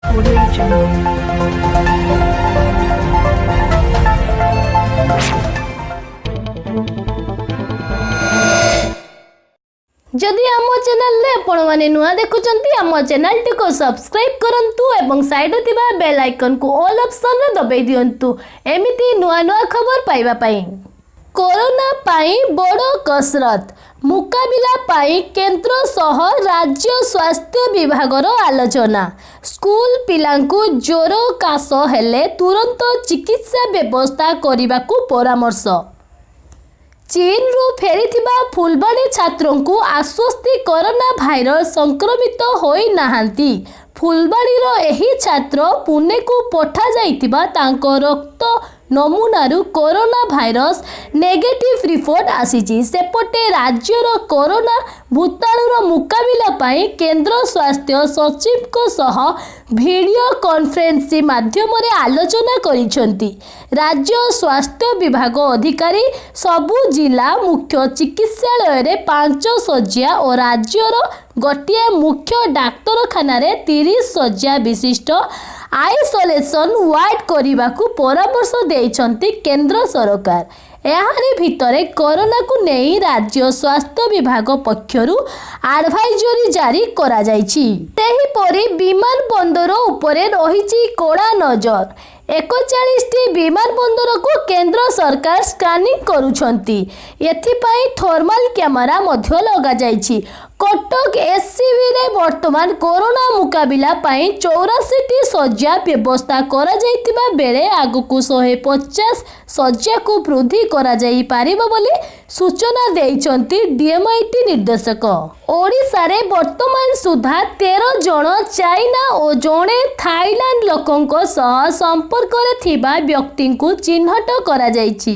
Audio Jungle. जदि आम channel रे आपण माने नुआ देखुचंती आम चैनल टी को सब्सक्राइब करंतु एवं साइड थिबा बेल आइकन को ऑल ऑप्शन रे दबाई दियंतु एमिति नुआ नुआ खबर पाइबा पाई। कोरोना पाई बड़ कसरत मुकाबिला पाई केंद्र सह राज्य स्वास्थ्य विभागर आलोचना। स्कूल पिलांकु ज्वर काश हेले तुरंत चिकित्सा व्यवस्था करने परामर्श। चीन रु फेरी फुलबाणी छात्रों को आश्वस्ति कोरोना भाइरस संक्रमित होई नाहांती। फुलबाणीर एही छात्र पुणे को पठा जाइतिबा तांको रक्त नमूनारू कोरोना भाइरस नेगेटिव रिपोर्ट आसीची। सेपटे राज्यर कोरोना भूताणुर मुकाबिला पाई केंद्र स्वास्थ्य सचिव को सह वीडियो कॉन्फ्रेंसिंग माध्यम रे आलोचना करिसंती। राज्य स्वास्थ्य विभाग अधिकारी सबु जिला मुख्य चिकित्सालय रे 5 शଯ୍ୟା और राज्यर गोटे मुख्य डाक्तरखाना रे 30 शଯ୍ୟା विशिष्ट आइसोलेशन वार्ड करने को परामर्श देइछंती केंद्र सरकार। एहारी भितरे कोरोना को नहीं राज्य स्वास्थ्य विभाग पक्षरु एडवाइजरी जारी करा जाइछि। तेही परी विमान बंदर उपरे रहिछि कोड़ा नजर। 41टी विमान बंदर को केंद्र सरकार स्कानिंग करुछंती। एथिपाई थर्मल कैमेरा मध्य लगा जाइछि। कटक एससीबी रे वर्तमान कोरोना मुकाबिला पाई 84टी शଯ୍ୟା व्यवस्था करा जाइतिबा बेले आगुकु 150 शଯ୍ୟା को वृद्धि करा जाई पारिबो बोली सूचना देइछंती डीएमआईटी निर्देशक। ओडिसा रे वर्तमान सुधा 13 जण चाइना और जणे थाईलैंड लोकंको सह संपर्क रे थिबा व्यक्ति को चिन्हट करा जाइछि।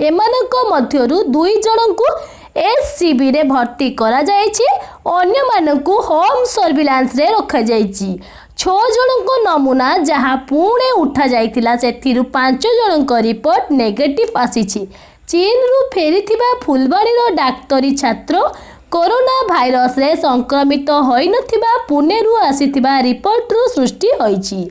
एमानक मध्यरु 2 जणଙ୍କୁ एससीबी रे भर्ती करा जाइछि। अन्य मानकु होम सर्विलांस रे रखा जाइछि। 6 जणको नमूना जहां पुणे उठा जाइतिला सेथिरु 5 जणको रिपोर्ट नेगेटिव आसीछि। चीन रु फेरीथिबा फुलबाणीर डाक्तरी छात्र कोरोना भाइरस रे संक्रमित होई नथिबा पुणे रु आसीथिबा रिपोर्ट रु सृष्टि होइछि।